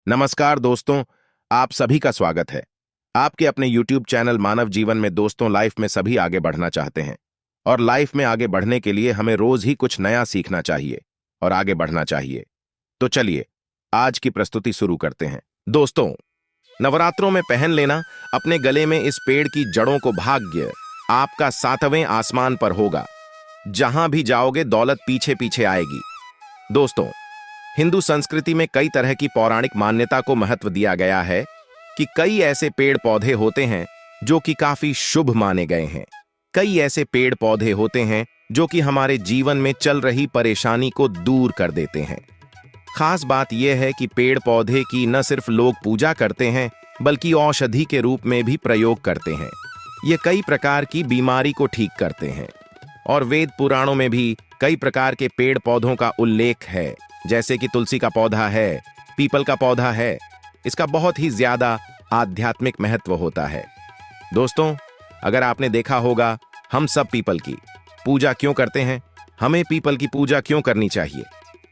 नमस्कार दोस्तों, आप सभी का स्वागत है। आपके अपने YouTube चैनल मानव जीवन में दोस्तों, लाइफ में सभी आगे बढ़ना चाहते हैं और लाइफ में आगे बढ़ने के लिए हमें रोज ही कुछ नया सीखना चाहिए और आगे बढ़ना चाहिए। तो चलिए आज की प्रस्तुति शुरू करते हैं। दोस्तों, नवरात्रों में पहन लेना अपने गले में इस पेड़ की जड़ों को भाग्य आपका 7वें आसमान पर होगा। जहां भी जाओगे दौलत पीछे पीछे आएगी। दोस्तों, हिंदू संस्कृति में कई तरह की पौराणिक मान्यता को महत्व दिया गया है कि कई ऐसे पेड़ पौधे होते हैं जो कि काफी शुभ माने गए हैं। कई ऐसे पेड़ पौधे होते हैं जो कि हमारे जीवन में चल रही परेशानी को दूर कर देते हैं। खास बात यह है कि पेड़ पौधे की न सिर्फ लोग पूजा करते हैं बल्कि औषधि के रूप में भी प्रयोग करते हैं। ये कई प्रकार की बीमारी को ठीक करते हैं और वेद पुराणों में भी कई प्रकार के पेड़ पौधों का उल्लेख है, जैसे कि तुलसी का पौधा है, पीपल का पौधा है। इसका बहुत ही ज्यादा आध्यात्मिक महत्व होता है। दोस्तों, अगर आपने देखा होगा, हम सब पीपल की पूजा क्यों करते हैं? हमें पीपल की पूजा क्यों करनी चाहिए?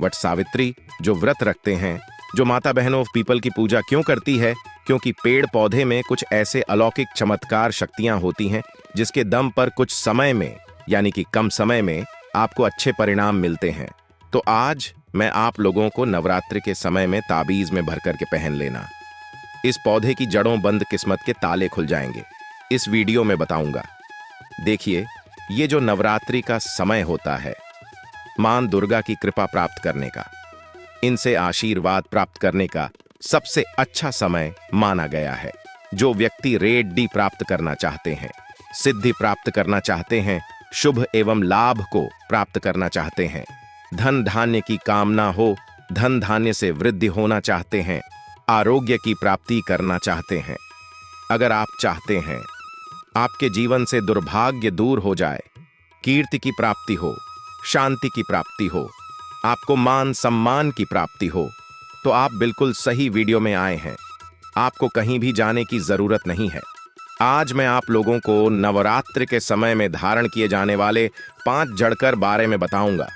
वट सावित्री जो व्रत रखते हैं, जो माता बहनों पीपल की पूजा क्यों करती है? क्योंकि पेड़ पौधे में कुछ ऐसे अलौकिक चमत्कार शक्तियां होती हैं जिसके दम पर कुछ समय में, यानी कि कम समय में, आपको अच्छे परिणाम मिलते हैं। तो आज मैं आप लोगों को नवरात्रि के समय में ताबीज में भर करके पहन लेना। इस पौधे की जड़ों बंद किस्मत के ताले खुल जाएंगे, इस वीडियो में बताऊंगा। देखिए, ये जो नवरात्रि का समय होता है, मां दुर्गा की कृपा प्राप्त करने का, इनसे आशीर्वाद प्राप्त करने का सबसे अच्छा समय माना गया है। जो व्यक्ति रेड्डी प्राप्त करना चाहते हैं, सिद्धि प्राप्त करना चाहते हैं, शुभ एवं लाभ को प्राप्त करना चाहते हैं, धन धान्य की कामना हो, धन धान्य से वृद्धि होना चाहते हैं, आरोग्य की प्राप्ति करना चाहते हैं, अगर आप चाहते हैं आपके जीवन से दुर्भाग्य दूर हो जाए, कीर्ति की प्राप्ति हो, शांति की प्राप्ति हो, आपको मान सम्मान की प्राप्ति हो, तो आप बिल्कुल सही वीडियो में आए हैं। आपको कहीं भी जाने की जरूरत नहीं है। आज मैं आप लोगों को नवरात्रि के समय में धारण किए जाने वाले 5 जड़कर बारे में बताऊंगा।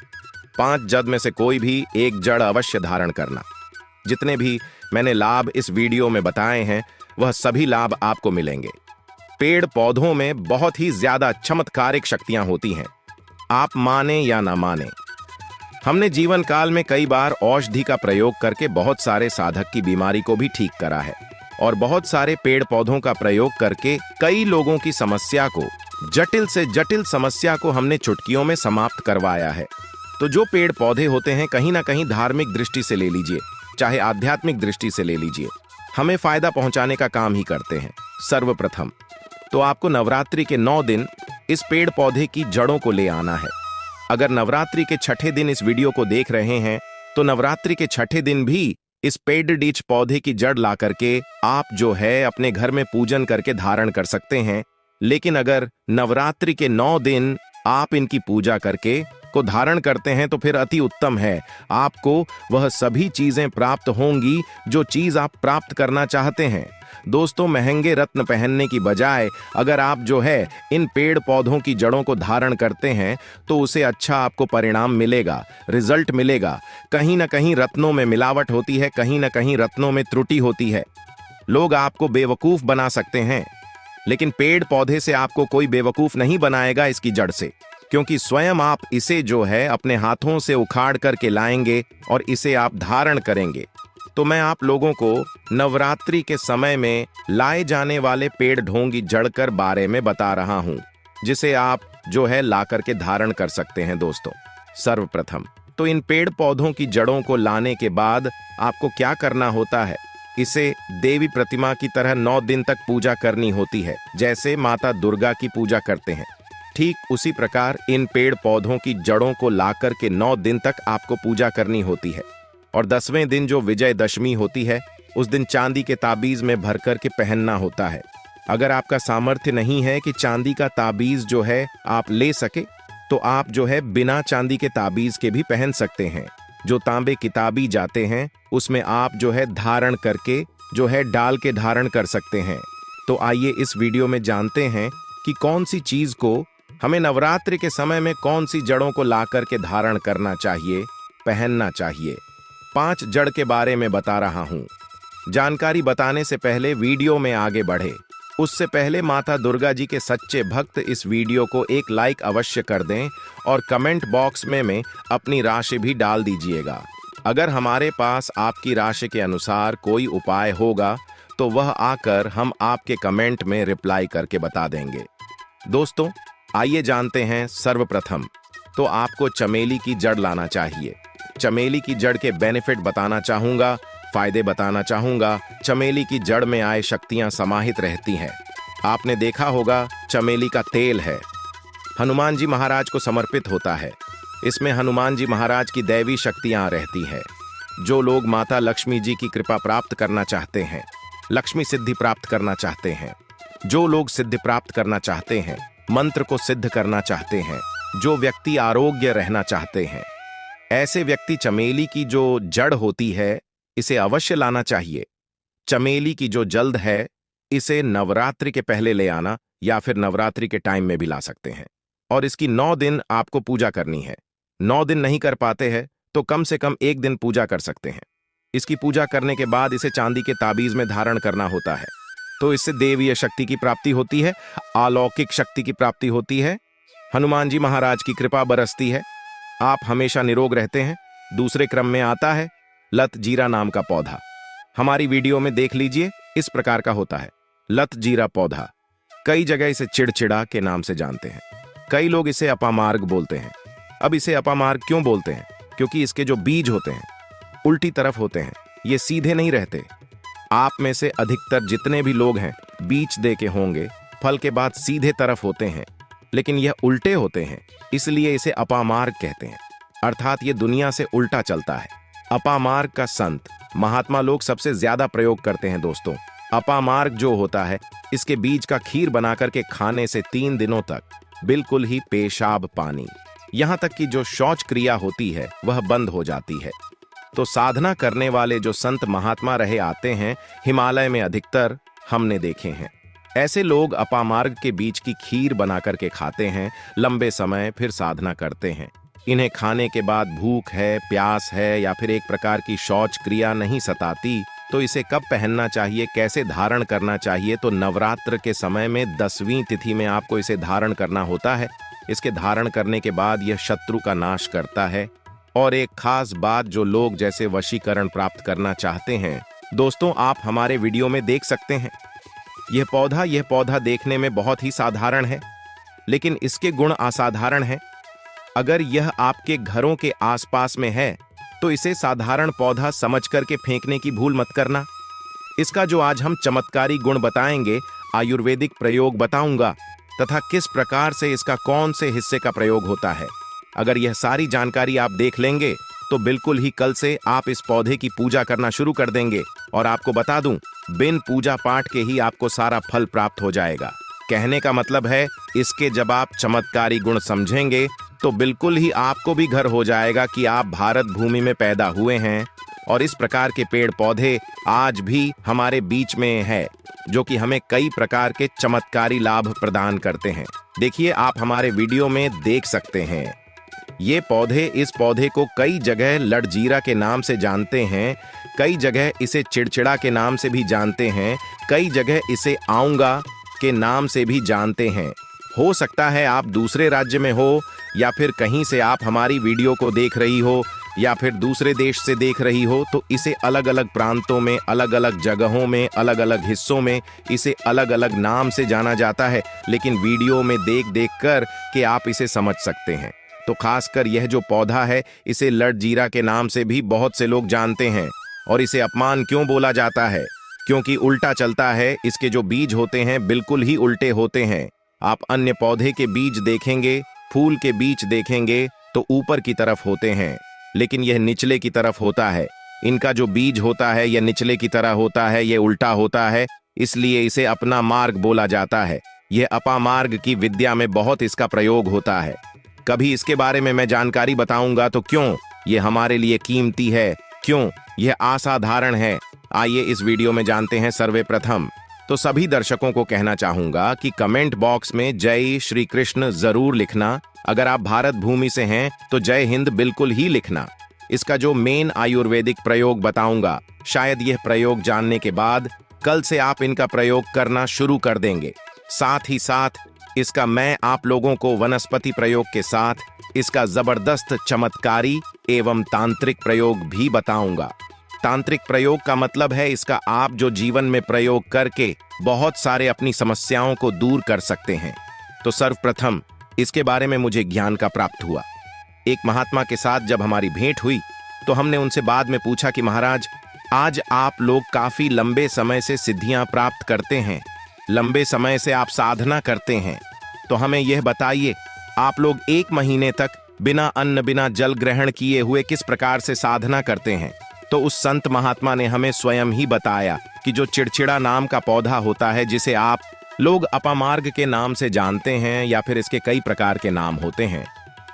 5 जड़ में से कोई भी एक जड़ अवश्य धारण करना। जितने भी मैंने लाभ इस वीडियो में बताए हैं, वह सभी लाभ आपको मिलेंगे। पेड़ पौधों में बहुत ही ज्यादा चमत्कारिक शक्तियां होती हैं, आप माने या ना माने। हमने जीवन काल में कई बार औषधि का प्रयोग करके बहुत सारे साधक की बीमारी को भी ठीक करा है और बहुत सारे पेड़ पौधों का प्रयोग करके कई लोगों की समस्या को, जटिल से जटिल समस्या को हमने चुटकियों में समाप्त करवाया है। तो जो पेड़ पौधे होते हैं, कहीं ना कहीं धार्मिक दृष्टि से ले लीजिए, चाहे आध्यात्मिक दृष्टि से ले लीजिए, हमें फायदा पहुंचाने का काम ही करते हैं। सर्वप्रथम तो आपको नवरात्रि के 9 दिन इस पेड़ पौधे की जड़ों को ले आना है। अगर नवरात्रि के छठे दिन इस वीडियो को देख रहे हैं, तो नवरात्रि के छठे दिन भी इस पेड़ डीच पौधे की जड़ ला करके आप जो है अपने घर में पूजन करके धारण कर सकते हैं। लेकिन अगर नवरात्रि के 9 दिन आप इनकी पूजा करके को धारण करते हैं तो फिर अति उत्तम है। आपको वह सभी चीजें प्राप्त होंगी जो चीज आप प्राप्त करना चाहते हैं। दोस्तों, महंगे रत्न पहनने की बजाय अगर आप जो है इन पेड़ पौधों की जड़ों को धारण करते हैं तो उसे अच्छा आपको परिणाम मिलेगा, रिजल्ट मिलेगा। कहीं ना कहीं रत्नों में मिलावट होती है, कहीं ना कहीं रत्नों में त्रुटि होती है। लोग आपको बेवकूफ बना सकते हैं, लेकिन पेड़ पौधे से आपको कोई बेवकूफ नहीं बनाएगा इसकी जड़ से, क्योंकि स्वयं आप इसे जो है अपने हाथों से उखाड़ करके लाएंगे और इसे आप धारण करेंगे। तो मैं आप लोगों को नवरात्रि के समय में लाए जाने वाले पेड़ ढोंगी जड़कर बारे में बता रहा हूं, जिसे आप जो है ला करके धारण कर सकते हैं। दोस्तों, सर्वप्रथम तो इन पेड़ पौधों की जड़ों को लाने के बाद आपको क्या करना होता है? इसे देवी प्रतिमा की तरह 9 दिन तक पूजा करनी होती है। जैसे माता दुर्गा की पूजा करते हैं, ठीक उसी प्रकार इन पेड़ पौधों की जड़ों को लाकर के 9 दिन तक आपको पूजा करनी होती है। और 10वें दिन जो विजयदशमी होती है, उस दिन चांदी के ताबीज में भर कर के पहनना होता है। अगर आपका सामर्थ्य नहीं है कि चांदी का ताबीज जो है आप ले सके, तो आप जो है बिना चांदी के ताबीज के भी पहन सकते हैं। जो तांबे की ताबीज आते हैं, उसमें आप जो है धारण करके जो है डाल के धारण कर सकते हैं। तो आइए इस वीडियो में जानते हैं कि कौन सी चीज को हमें नवरात्रि के समय में, कौन सी जड़ों को ला करके धारण करना चाहिए, पहनना चाहिए। 5 जड़ के बारे में बता रहा हूं। जानकारी बताने से पहले वीडियो में आगे बढ़े उससे पहले माता दुर्गा जी के सच्चे भक्त इस वीडियो को एक लाइक अवश्य कर दें और कमेंट बॉक्स में अपनी राशि भी डाल दीजिएगा। अगर हमारे पास आपकी राशि के अनुसार कोई उपाय होगा तो वह आकर हम आपके कमेंट में रिप्लाई करके बता देंगे। दोस्तों, आइए जानते हैं। सर्वप्रथम तो आपको चमेली की जड़ लाना चाहिए। चमेली की जड़ के बेनिफिट बताना चाहूंगा, फायदे बताना चाहूंगा। चमेली की जड़ में आए शक्तियां समाहित रहती हैं। आपने देखा होगा चमेली का तेल है, हनुमान जी महाराज को समर्पित होता है। इसमें हनुमान जी महाराज की दैवी शक्तियां रहती हैं। जो लोग माता लक्ष्मी जी की कृपा प्राप्त करना चाहते हैं, लक्ष्मी सिद्धि प्राप्त करना चाहते हैं, जो लोग सिद्धि प्राप्त करना चाहते हैं, मंत्र को सिद्ध करना चाहते हैं, जो व्यक्ति आरोग्य रहना चाहते हैं, ऐसे व्यक्ति चमेली की जो जड़ होती है इसे अवश्य लाना चाहिए। चमेली की जो जल्द है इसे नवरात्रि के पहले ले आना या फिर नवरात्रि के टाइम में भी ला सकते हैं। और इसकी 9 दिन आपको पूजा करनी है। 9 दिन नहीं कर पाते हैं तो कम से कम 1 दिन पूजा कर सकते हैं। इसकी पूजा करने के बाद इसे चांदी के ताबीज में धारण करना होता है। तो इससे देवीय शक्ति की प्राप्ति होती है, अलौकिक शक्ति की प्राप्ति होती है, हनुमान जी महाराज की कृपा बरसती है, आप हमेशा निरोग रहते हैं। दूसरे क्रम में आता है लत जीरा नाम का पौधा। हमारी वीडियो में देख लीजिए, इस प्रकार का होता है लत जीरा पौधा। कई जगह इसे चिड़चिड़ा के नाम से जानते हैं। कई लोग इसे अपामार्ग बोलते हैं। अब इसे अपामार्ग क्यों बोलते हैं? क्योंकि इसके जो बीज होते हैं उल्टी तरफ होते हैं, ये सीधे नहीं रहते। आप में से अधिकतर जितने भी लोग हैं बीज दे के होंगे, फल के बाद सीधे तरफ होते हैं, लेकिन यह उल्टे होते हैं, इसलिए इसे अपामार्ग कहते हैं। अर्थात ये दुनिया से उल्टा चलता है। अपामार्ग का संत महात्मा लोग सबसे ज्यादा प्रयोग करते हैं। दोस्तों, अपामार्ग जो होता है इसके बीज का खीर बना करके खाने से 3 दिनों तक बिल्कुल ही पेशाब पानी, यहां तक कि जो शौच क्रिया होती है वह बंद हो जाती है। तो साधना करने वाले जो संत महात्मा रहे आते हैं हिमालय में अधिकतर हमने देखे हैं। ऐसे लोग अपामार्ग के बीज की खीर बना करके खाते हैं, लंबे समय फिर साधना करते हैं। इन्हें खाने के बाद भूख है, प्यास है या फिर एक प्रकार की शौच क्रिया नहीं सताती, तो इसे कब पहनना चाहिए, कैसे धारण करना चाहिए? तो नवरात्र के समय में 10वीं तिथि में आपको इसे धारण करना होता है। इसके धारण करने के बाद यह शत्रु का नाश करता है। और एक खास बात, जो लोग जैसे वशीकरण प्राप्त करना चाहते हैं, दोस्तों आप हमारे वीडियो में देख सकते हैं। यह पौधा देखने में बहुत ही साधारण है, लेकिन इसके गुण असाधारण हैं। अगर यह आपके घरों के आसपास में है तो इसे साधारण पौधा समझ करके फेंकने की भूल मत करना। इसका जो आज हम चमत्कारी गुण बताएंगे, आयुर्वेदिक प्रयोग बताऊंगा तथा किस प्रकार से इसका कौन से हिस्से का प्रयोग होता है। अगर यह सारी जानकारी आप देख लेंगे तो बिल्कुल ही कल से आप इस पौधे की पूजा करना शुरू कर देंगे। और आपको बता दूं, बिन पूजा पाठ के ही आपको सारा फल प्राप्त हो जाएगा। कहने का मतलब है, इसके जब आप चमत्कारी गुण समझेंगे तो बिल्कुल ही आपको भी घर हो जाएगा कि आप भारत भूमि में पैदा हुए हैं। और इस प्रकार के पेड़ पौधे आज भी हमारे बीच में है, जो कि हमें कई प्रकार के चमत्कारी लाभ प्रदान करते हैं। देखिए, आप हमारे वीडियो में देख सकते हैं ये पौधे। इस पौधे को कई जगह लड़जीरा के नाम से जानते हैं, कई जगह इसे चिड़चिड़ा के नाम से भी जानते हैं, कई जगह इसे आऊंगा के नाम से भी जानते हैं। हो सकता है आप दूसरे राज्य में हो या फिर कहीं से आप हमारी वीडियो को देख रही हो या फिर दूसरे देश से देख रही हो, तो इसे अलग अलग प्रांतों में, अलग अलग जगहों में, अलग अलग हिस्सों में इसे अलग अलग नाम से जाना जाता है। लेकिन वीडियो में देख देख कर के आप इसे समझ सकते हैं। तो खासकर यह जो पौधा है इसे लड़जीरा के नाम से भी बहुत से लोग जानते हैं। और इसे अपमान क्यों बोला जाता है? क्योंकि उल्टा चलता है। इसके जो बीज होते हैं बिल्कुल ही उल्टे होते हैं। आप अन्य पौधे के बीज देखेंगे, फूल के बीज देखेंगे तो ऊपर की तरफ होते हैं, लेकिन यह निचले की तरफ होता है। इनका जो बीज होता है यह निचले की तरह होता है, यह उल्टा होता है, इसलिए इसे अपना मार्ग बोला जाता है। यह अपामार्ग की विद्या में बहुत इसका प्रयोग होता है। कभी इसके बारे में मैं जानकारी बताऊंगा। तो क्यों यह हमारे लिए कीमती है, क्यों यह असाधारण है, आइए इस वीडियो में जानते हैं। सर्वप्रथम तो सभी दर्शकों को कहना चाहूंगा कि कमेंट बॉक्स में जय श्री कृष्ण जरूर लिखना। अगर आप भारत भूमि से हैं तो जय हिंद बिल्कुल ही लिखना। इसका जो मेन आयुर्वेदिक प्रयोग बताऊंगा, शायद यह प्रयोग जानने के बाद कल से आप इनका प्रयोग करना शुरू कर देंगे। साथ ही साथ इसका मैं आप लोगों को वनस्पति प्रयोग के साथ इसका जबरदस्त चमत्कारी एवं तांत्रिक प्रयोग भी बताऊंगा। तांत्रिक प्रयोग का मतलब है इसका आप जो जीवन में प्रयोग करके बहुत सारे अपनी समस्याओं को दूर कर सकते हैं। तो सर्वप्रथम इसके बारे में मुझे ज्ञान का प्राप्त हुआ। एक महात्मा के साथ जब हमारी भेंट हुई तो हमने उनसे बाद में पूछा कि महाराज, आज आप लोग काफी लंबे समय से सिद्धियां प्राप्त करते हैं, लंबे समय से आप साधना करते हैं, तो हमें यह बताइए आप लोग 1 महीने तक बिना अन्न बिना जल ग्रहण किए हुए किस प्रकार से साधना करते हैं। तो उस संत महात्मा ने हमें स्वयं ही बताया कि जो चिड़चिड़ा नाम का पौधा होता है, जिसे आप लोग अपामार्ग के नाम से जानते हैं या फिर इसके कई प्रकार के नाम होते हैं,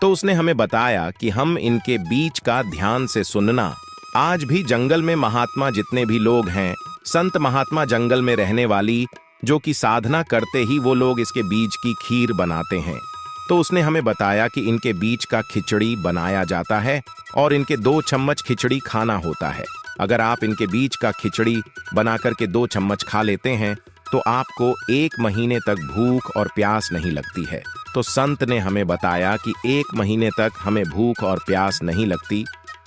तो उसने हमें बताया कि हम इनके बीज का ध्यान से सुनना। आज भी जंगल में महात्मा जितने भी लोग हैं, संत महात्मा जंगल में रहने वाली जो कि साधना करते ही वो लोग इसके बीज की खीर बनाते हैं। तो उसने हमें बताया कि इनके बीज का खिचड़ी बनाया जाता है और इनके 2 चम्मच खिचड़ी खाना होता है। अगर आप इनके बीज का खिचड़ी बनाकर के 2 चम्मच खा लेते हैं तो आपको 1 महीने तक भूख और प्यास नहीं लगती है। तो संत ने हमें बताया कि 1 महीने तक हमें भूख और प्यास नहीं लगती,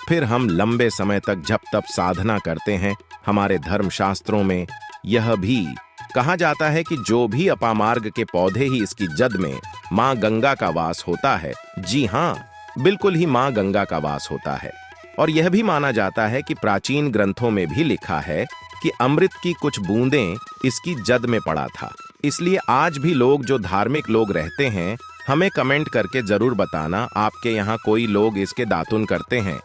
फिर हम लंबे समय तक जप तप साधना करते हैं। हमारे धर्मशास्त्रों में यह भी कहा जाता है कि जो भी अपामार्ग के पौधे ही इसकी जद में माँ गंगा का वास होता है। जी हाँ, बिल्कुल ही माँ गंगा का वास होता है। और यह भी माना जाता है कि प्राचीन ग्रंथों में भी लिखा है कि अमृत की कुछ बूंदें इसकी जद में पड़ा था। इसलिए आज भी लोग जो धार्मिक लोग रहते हैं, हमें कमेंट करके जरूर बताना आपके यहाँ कोई लोग इसके दातुन करते हैं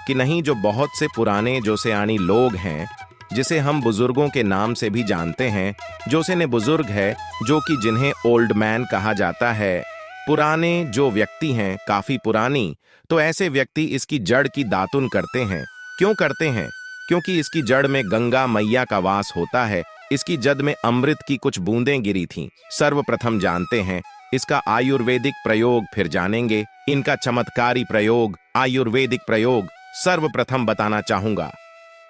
कि नहीं। जो बहुत से पुराने जो सयानी लोग हैं, जिसे हम बुजुर्गों के नाम से भी जानते हैं, जो से ने बुजुर्ग है, जो कि जिन्हें ओल्ड मैन कहा जाता है, पुराने जो व्यक्ति हैं, काफी पुरानी, तो ऐसे व्यक्ति इसकी जड़ की दातुन करते हैं। क्यों करते हैं? क्योंकि इसकी जड़ में गंगा मैया का वास होता है। इसकी जद में अमृत की कुछ बूंदें गिरी थीं। सर्वप्रथम जानते हैं इसका आयुर्वेदिक प्रयोग, फिर जानेंगे इनका चमत्कारी प्रयोग, आयुर्वेदिक प्रयोग सर्वप्रथम बताना चाहूंगा।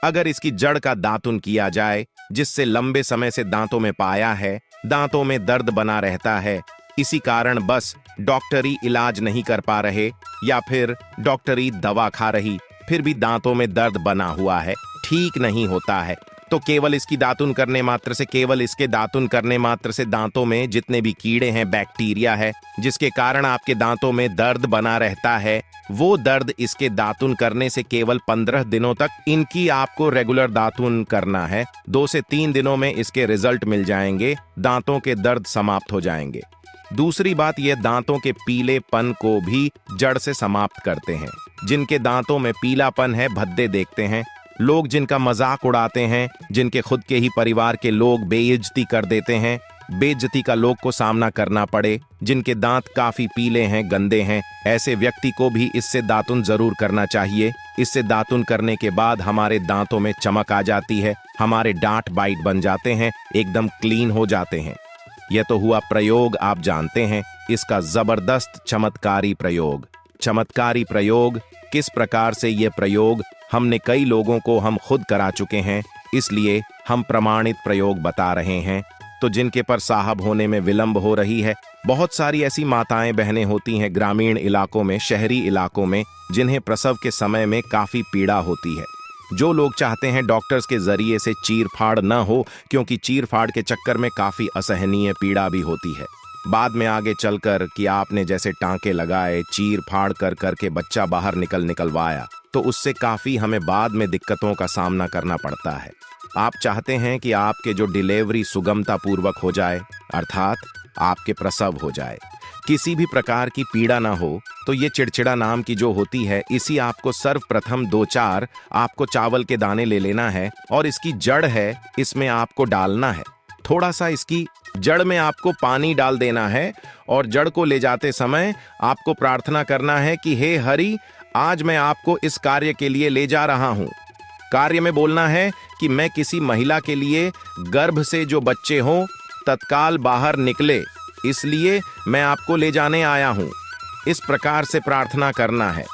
अगर इसकी जड़ का दातुन किया जाए, जिससे लंबे समय से दांतों में पाया है, दांतों में दर्द बना रहता है, इसी कारण बस डॉक्टरी इलाज नहीं कर पा रहे या फिर डॉक्टरी दवा खा रही, फिर भी दांतों में दर्द बना हुआ है, ठीक नहीं होता है, तो केवल इसकी दातुन करने मात्र से, केवल इसके दातुन करने मात्र से दांतों में जितने भी कीड़े हैं, बैक्टीरिया है, जिसके कारण आपके दांतों में दर्द बना रहता है, वो दर्द इसके दातुन करने से केवल 15 दिनों तक इनकी आपको रेगुलर दातुन करना है। 2 से 3 दिनों में इसके रिजल्ट मिल जाएंगे, दांतों के दर्द समाप्त हो जाएंगे। दूसरी बात, ये दांतों के पीलेपन को भी जड़ से समाप्त करते हैं। जिनके दांतों में पीलापन है, भद्दे देखते हैं लोग, जिनका मजाक उड़ाते हैं, जिनके खुद के ही परिवार के लोग बेइज्जती कर देते हैं, बेइज्जती का लोग को सामना करना पड़े, जिनके दांत काफी पीले हैं, गंदे हैं, ऐसे व्यक्ति को भी इससे दातुन जरूर करना चाहिए। इससे दातुन करने के बाद हमारे दांतों में चमक आ जाती है, हमारे डांट बाइट बन जाते हैं, एकदम क्लीन हो जाते हैं। यह तो हुआ प्रयोग, आप जानते हैं इसका जबरदस्त चमत्कारी प्रयोग। चमत्कारी प्रयोग किस प्रकार से, ये प्रयोग हमने कई लोगों को हम खुद करा चुके हैं, इसलिए हम प्रमाणित प्रयोग बता रहे हैं। तो जिनके पर साहब होने में विलंब हो रही है, बहुत सारी ऐसी माताएं बहनें होती हैं ग्रामीण इलाकों में, शहरी इलाकों में, जिन्हें प्रसव के समय में काफी पीड़ा होती है। जो लोग चाहते हैं डॉक्टर्स के जरिए से चीर फाड़ न हो, क्योंकि चीर फाड़ के चक्कर में काफी असहनीय पीड़ा भी होती है। बाद में आगे चलकर कि आपने जैसे टांके लगाए, चीर फाड़ कर करके बच्चा बाहर निकलवाया, तो उससे काफी हमें बाद में दिक्कतों का सामना करना पड़ता है। आप चाहते हैं कि आपके जो डिलीवरी सुगमता पूर्वक हो जाए, अर्थात आपके प्रसव हो जाए, किसी भी प्रकार की पीड़ा ना हो, तो ये चिड़चिड़ा नाम की जो होती है, इसी आपको सर्वप्रथम 2-4 आपको चावल के दाने ले लेना है और इसकी जड़ है, इसमें आपको डालना है। थोड़ा सा इसकी जड़ में आपको पानी डाल देना है और जड़ को ले जाते समय आपको प्रार्थना करना है कि हे हरि, आज मैं आपको इस कार्य के लिए ले जा रहा हूं। कार्य में बोलना है कि मैं किसी महिला के लिए गर्भ से जो बच्चे हों तत्काल बाहर निकले, इसलिए मैं आपको ले जाने आया हूं। इस प्रकार से प्रार्थना करना है।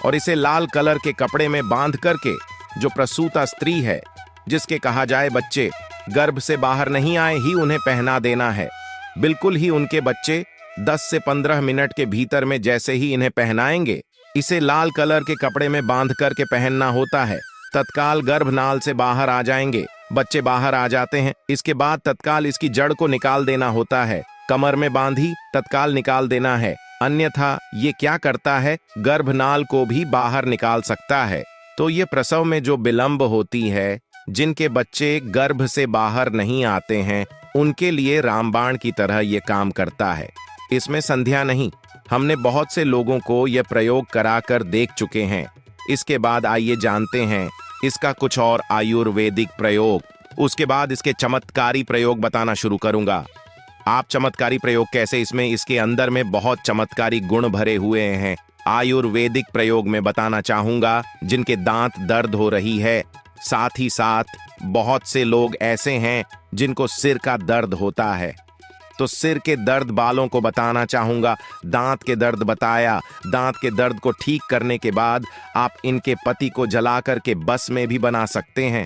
और इसे लाल कलर के कपड़े में बांध करके जो प्रसूता स्त्री है, जिसके कहा जाए बच्चे गर्भ से बाहर नहीं आए ही उन्हें पहना देना है। बिल्कुल ही उनके बच्चे 10 से 15 मिनट के भीतर में जैसे ही इन्हें पहनाएंगे, इसे लाल कलर के कपड़े में बांध करके पहनना होता है, तत्काल गर्भनाल से बाहर आ जाएंगे, बच्चे बाहर आ जाते हैं। इसके बाद तत्काल इसकी जड़ को निकाल देना होता है, कमर में बांधी तत्काल निकाल देना है, अन्यथा ये क्या करता है, गर्भनाल को भी बाहर निकाल सकता है। तो ये प्रसव में जो विलंब होती है, जिनके बच्चे गर्भ से बाहर नहीं आते हैं, उनके लिए रामबाण की तरह ये काम करता है। इसमें संध्या नहीं, हमने बहुत से लोगों को यह प्रयोग कराकर देख चुके हैं। इसके बाद आइए जानते हैं इसका कुछ और आयुर्वेदिक प्रयोग। उसके बाद इसके चमत्कारी प्रयोग बताना शुरू करूंगा। आप चमत्कारी प्रयोग कैसे, इसमें इसके अंदर में बहुत चमत्कारी गुण भरे हुए हैं। आयुर्वेदिक प्रयोग में बताना चाहूंगा जिनके दांत दर्द हो रही है, साथ ही साथ बहुत से लोग ऐसे हैं जिनको सिर का दर्द होता है, तो सिर के दर्द बालों को बताना चाहूंगा। दांत के दर्द बताया, दांत के दर्द को ठीक करने के बाद आप इनके पत्ती को जला करके भस्म में भी बना सकते हैं,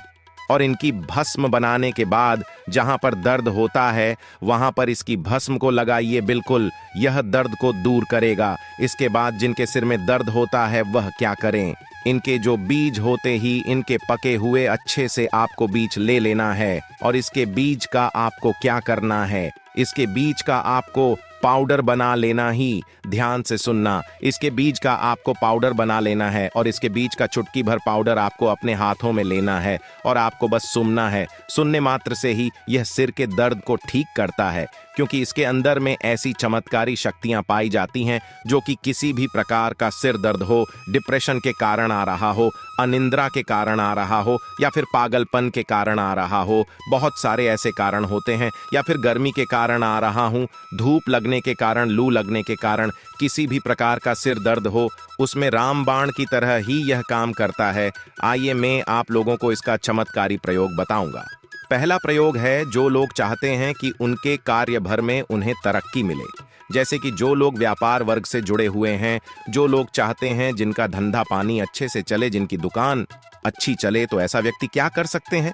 और इनकी भस्म बनाने के बाद जहां पर दर्द होता है वहां पर इसकी भस्म को लगाइए, बिल्कुल यह दर्द को दूर करेगा। इसके बाद जिनके सिर में दर्द होता है वह क्या करें, इनके जो बीज होते ही इनके पके हुए अच्छे से आपको बीज ले लेना है, और इसके बीज का आपको क्या करना है, इसके बीज का आपको पाउडर बना लेना ही, ध्यान से सुनना, इसके बीज का आपको पाउडर बना लेना है, और इसके बीज का चुटकी भर पाउडर आपको अपने हाथों में लेना है, और आपको बस सुनना है। सुनने मात्र से ही यह सिर के दर्द को ठीक करता है, क्योंकि इसके अंदर में ऐसी चमत्कारी शक्तियां पाई जाती हैं जो कि किसी भी प्रकार का सिर दर्द हो, डिप्रेशन के कारण आ रहा हो, अनिंद्रा के कारण आ रहा हो, या फिर पागलपन के कारण आ रहा हो, बहुत सारे ऐसे कारण होते हैं, या फिर गर्मी के कारण आ रहा हूं, धूप लगने के कारण, लू लगने के कारण, किसी भी प्रकार का सिर दर्द हो, उसमें रामबाण की तरह ही यह काम करता है। आइए मैं आप लोगों को इसका चमत्कारी प्रयोग बताऊंगा। पहला प्रयोग है, जो लोग चाहते हैं कि उनके कार्य भर में उन्हें तरक्की मिले, जैसे कि जो लोग व्यापार वर्ग से जुड़े हुए हैं, जो लोग चाहते हैं जिनका धंधा पानी अच्छे से चले, जिनकी दुकान अच्छी चले, तो ऐसा व्यक्ति क्या कर सकते हैं,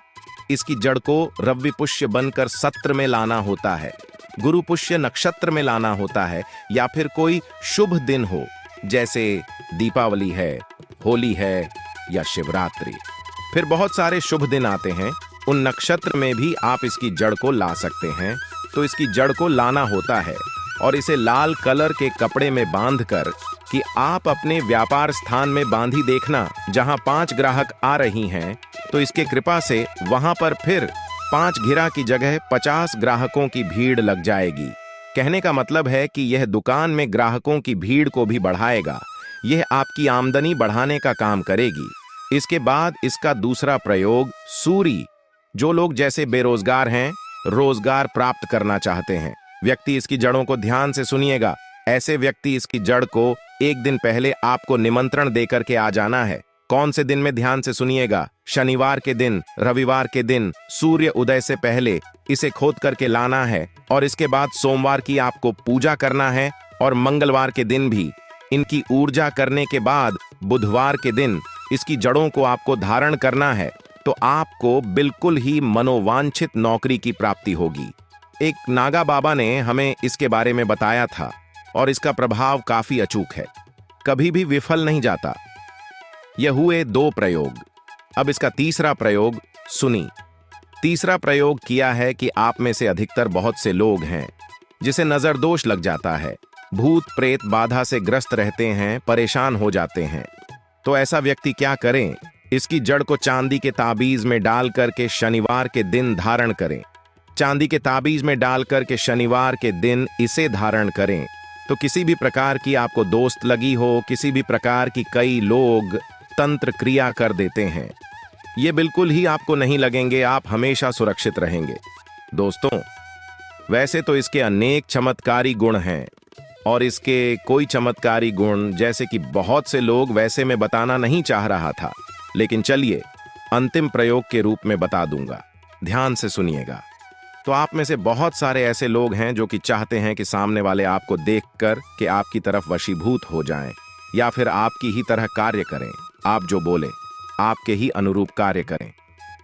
इसकी जड़ को रवि पुष्य बनकर सत्र में लाना होता है, गुरु पुष्य नक्षत्र में लाना होता है, या फिर कोई शुभ दिन हो, जैसे दीपावली है, होली है या शिवरात्रि। फिर बहुत सारे शुभ दिन आते हैं, उन नक्षत्र में भी आप इसकी जड़ को ला सकते हैं। तो इसकी जड़ को लाना होता है और इसे लाल कलर के कपड़े में बांधकर कि आप अपने व्यापार स्थान में बांधी देखना, जहां 5 ग्राहक आ रही हैं तो इसके कृपा से वहां पर फिर 5 घिरा की जगह 50 ग्राहकों की भीड़ लग जाएगी। कहने का मतलब है कि यह दुकान में ग्राहकों की भीड़ को भी बढ़ाएगा, यह आपकी आमदनी बढ़ाने का काम करेगी। इसके बाद इसका दूसरा प्रयोग, सूरी, जो लोग जैसे बेरोजगार हैं, रोजगार प्राप्त करना चाहते हैं, व्यक्ति इसकी जड़ों को ध्यान से सुनिएगा। ऐसे व्यक्ति इसकी जड़ को एक दिन पहले आपको निमंत्रण देकर के आ जाना है। कौन से दिन में, ध्यान से सुनिएगा, शनिवार के दिन, रविवार के दिन, सूर्य उदय से पहले इसे खोद करके लाना है, और इसके बाद सोमवार की आपको पूजा करना है, और मंगलवार के दिन भी इनकी ऊर्जा करने के बाद बुधवार के दिन इसकी जड़ों को आपको धारण करना है, तो आपको बिल्कुल ही मनोवांछित नौकरी की प्राप्ति होगी। एक नागा बाबा ने हमें इसके बारे में बताया था और इसका प्रभाव काफी अचूक है, कभी भी विफल नहीं जाता। यह हुए 2 प्रयोग। अब इसका तीसरा प्रयोग सुनी। तीसरा प्रयोग किया है कि आप में से अधिकतर बहुत से लोग हैं जिसे नजर दोष लग जाता है, भूत प्रेत बाधा से ग्रस्त रहते हैं, परेशान हो जाते हैं। तो ऐसा व्यक्ति क्या करें, इसकी जड़ को चांदी के ताबीज में डाल करके शनिवार के दिन धारण करें। चांदी के ताबीज में डाल करके शनिवार के दिन इसे धारण करें, तो किसी भी प्रकार की आपको दोस्त लगी हो, किसी भी प्रकार की, कई लोग तंत्र क्रिया कर देते हैं, ये बिल्कुल ही आपको नहीं लगेंगे, आप हमेशा सुरक्षित रहेंगे। दोस्तों, वैसे तो इसके अनेक चमत्कारी गुण हैं, और इसके कोई चमत्कारी गुण जैसे कि बहुत से लोग वैसे मैं बताना नहीं चाह रहा था, लेकिन चलिए अंतिम प्रयोग के रूप में बता दूंगा, ध्यान से सुनिएगा। तो आप में से बहुत सारे ऐसे लोग हैं जो कि चाहते हैं कि सामने वाले आपको देखकर कि आपकी तरफ वशीभूत हो जाएं, या फिर आपकी ही तरह कार्य करें, आप जो बोले आपके ही अनुरूप कार्य करें,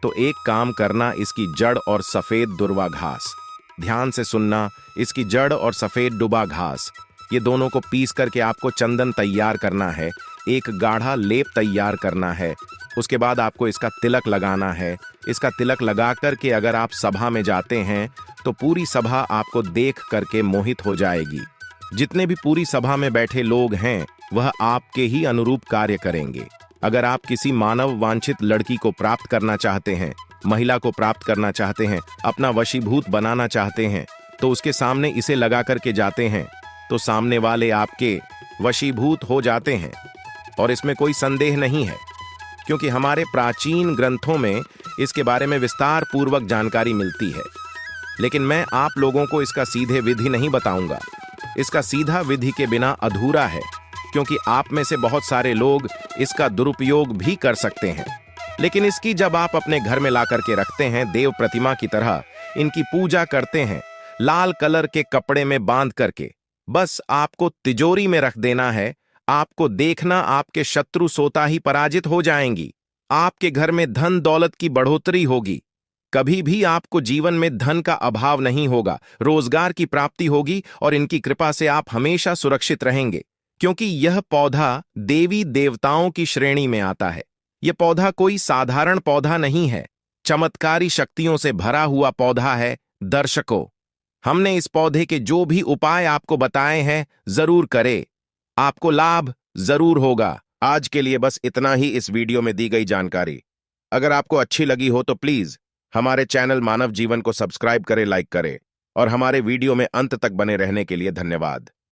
तो एक काम करना, इसकी जड़ और सफेद दुर्वा घास, ध्यान से सुनना, इसकी जड़ और सफेद डुबा घास, ये दोनों को पीस करके आपको चंदन तैयार करना है, एक गाढ़ा लेप तैयार करना है। उसके बाद आपको इसका तिलक लगाना है। इसका तिलक लगा करके अगर आप सभा में जाते हैं तो पूरी सभा आपको देख करके मोहित हो जाएगी। जितने भी पूरी सभा में बैठे लोग हैं वह आपके ही अनुरूप कार्य करेंगे। अगर आप किसी मानव वांछित लड़की को प्राप्त करना चाहते हैं, महिला को प्राप्त करना चाहते हैं, अपना वशीभूत बनाना चाहते हैं, तो उसके सामने इसे लगा करके जाते हैं तो सामने वाले आपके वशीभूत हो जाते हैं। और इसमें कोई संदेह नहीं है, क्योंकि हमारे प्राचीन ग्रंथों में इसके बारे में विस्तार पूर्वक जानकारी मिलती है। लेकिन मैं आप लोगों को इसका सीधे विधि नहीं बताऊंगा। इसका सीधा विधि के बिना अधूरा है, क्योंकि आप में से बहुत सारे लोग इसका दुरुपयोग भी कर सकते हैं। लेकिन इसकी जब आप अपने घर में ला करके रखते हैं, देव प्रतिमा की तरह इनकी पूजा करते हैं, लाल कलर के कपड़े में बांध करके, बस आपको तिजोरी में रख देना है। आपको देखना, आपके शत्रु सोता ही पराजित हो जाएंगी। आपके घर में धन दौलत की बढ़ोतरी होगी। कभी भी आपको जीवन में धन का अभाव नहीं होगा, रोजगार की प्राप्ति होगी और इनकी कृपा से आप हमेशा सुरक्षित रहेंगे, क्योंकि यह पौधा देवी देवताओं की श्रेणी में आता है। यह पौधा कोई साधारण पौधा नहीं है, चमत्कारी शक्तियों से भरा हुआ पौधा है। दर्शकों, हमने इस पौधे के जो भी उपाय आपको बताए हैं, जरूर करें, आपको लाभ जरूर होगा। आज के लिए बस इतना ही इस वीडियो में दी गई जानकारी। अगर आपको अच्छी लगी हो तो प्लीज हमारे चैनल मानव जीवन को सब्सक्राइब करें, लाइक करें, और हमारे वीडियो में अंत तक बने रहने के लिए धन्यवाद।